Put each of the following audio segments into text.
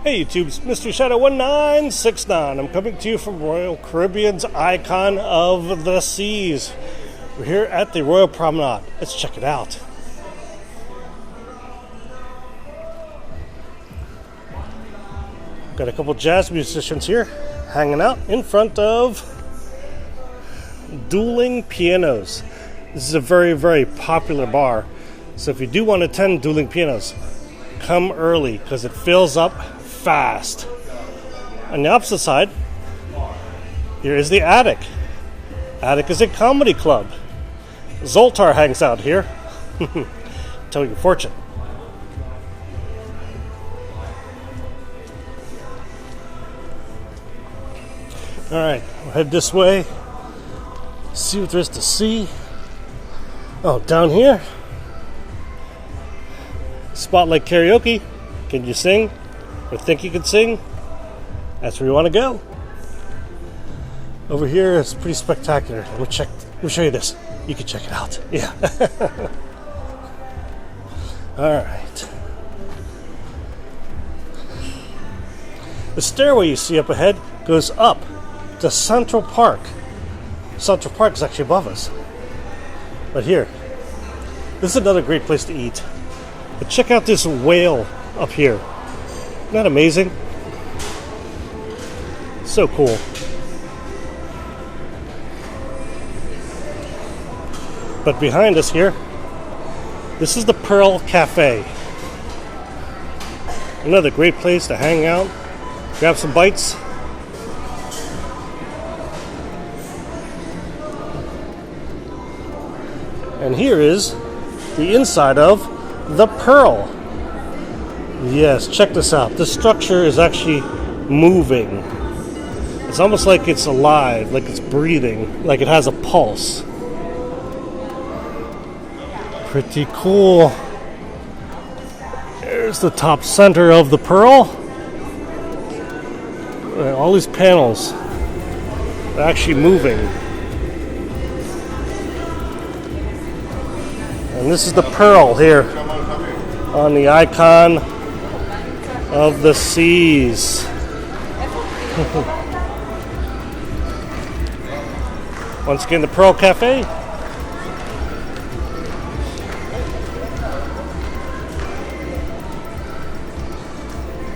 Hey YouTube's Mystery Shadow 1969. I'm coming to you from Royal Caribbean's Icon of the Seas. We're here at the Royal Promenade. Let's check it out. Got a couple jazz musicians here hanging out in front of dueling pianos. This is a very, very popular bar. So if you do want to attend dueling pianos, come early because it fills up fast. On the opposite side, here is the Attic. Attic is a comedy club. Zoltar hangs out here. Tell your fortune. Alright, we'll head this way. See what there is to see. Oh, down here. Spotlight karaoke. Can you sing? Or think you can sing? That's where you want to go. Over here, it's pretty spectacular. Let me show you this. You can check it out. Yeah. Alright. The stairway you see up ahead goes up to Central Park. Central Park is actually above us. But here, this is another great place to eat. But check out this whale up here. Isn't that amazing? So cool. But behind us here, this is the Pearl Cafe. Another great place to hang out, grab some bites. And here is the inside of the Pearl. Yes, check this out. This structure is actually moving. It's almost like it's alive, like it's breathing, like it has a pulse. Pretty cool. There's the top center of the Pearl. All these panels are actually moving. And this is the Pearl here on the Icon of the Seas. Once again, the Pearl Cafe.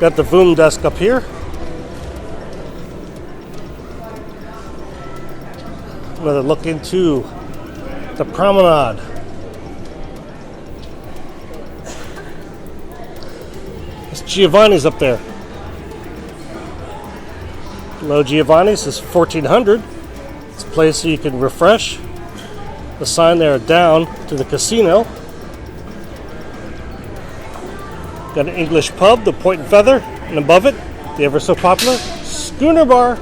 Got the Voom desk up here. Another look into the Promenade. Giovanni's up there. Below Giovanni's is 1400. It's a place you can refresh. The sign there down to the casino. Got an English pub, the Point and Feather, and above it, the ever so popular Schooner Bar.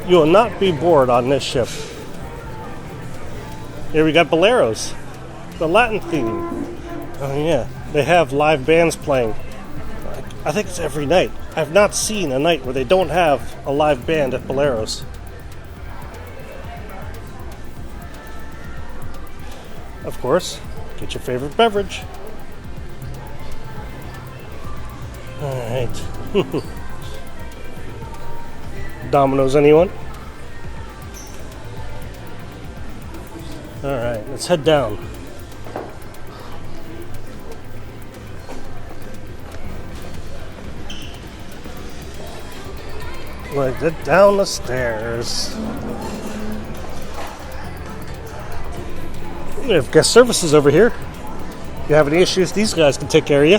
You will not be bored on this ship. Here we got Boleros. The Latin theme. Oh yeah, they have live bands playing. I think it's every night. I've not seen a night where they don't have a live band at Boleros. Of course, get your favorite beverage. Alright. Domino's, anyone? Alright, let's head down. Like it down the stairs. We have guest services over here. If you have any issues, these guys can take care of you.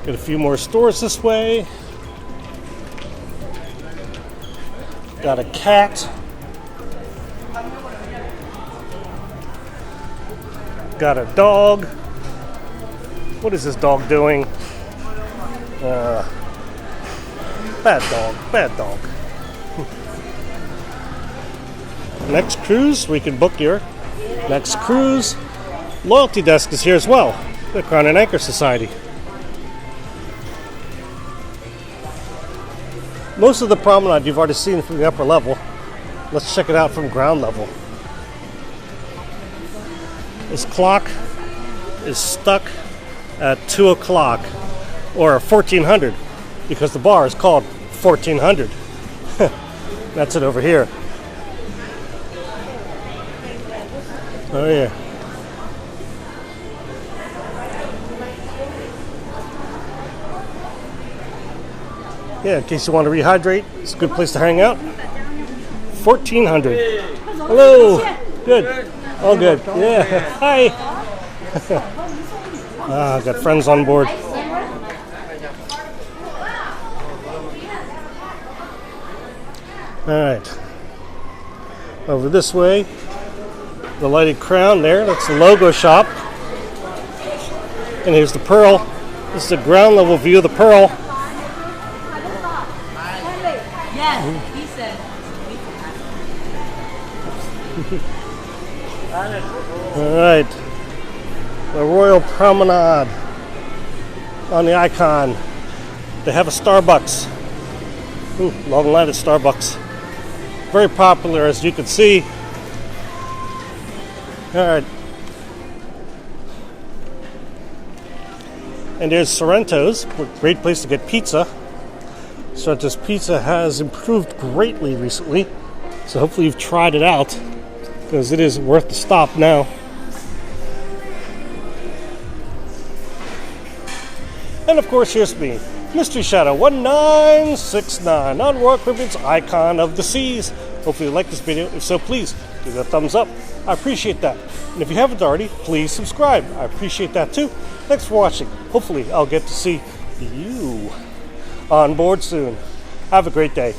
Got a few more stores this way. Got a cat. Got a dog. What is this dog doing? Bad dog. Next cruise, we can book your next cruise. Loyalty desk is here as well. The Crown and Anchor Society. Most of the promenade you've already seen from the upper level. Let's check it out from ground level. This clock is stuck at 2 o'clock, or 1400, because the bar is called 1400. That's it over here. Oh yeah. Yeah, in case you want to rehydrate, it's a good place to hang out. 1400. Hello. Good. All good. Yeah. Hi. I've got friends on board. All right. Over this way, the lighted crown there. That's the logo shop. And here's the Pearl. This is the ground level view of the Pearl. Yes, he said. All right, the Royal Promenade on the Icon. They have a Starbucks. Long line at Starbucks. Very popular, as you can see. All right. And there's Sorrento's, a great place to get pizza. Sorrento's Pizza has improved greatly recently, so hopefully you've tried it out, because it is worth the stop now. And of course, here's me, Mystery Shadow 1969 on Royal Caribbean's Icon of the Seas. Hopefully you like this video. If so, please give it a thumbs up. I appreciate that. And if you haven't already, please subscribe. I appreciate that too. Thanks for watching. Hopefully I'll get to see you on board soon. Have a great day.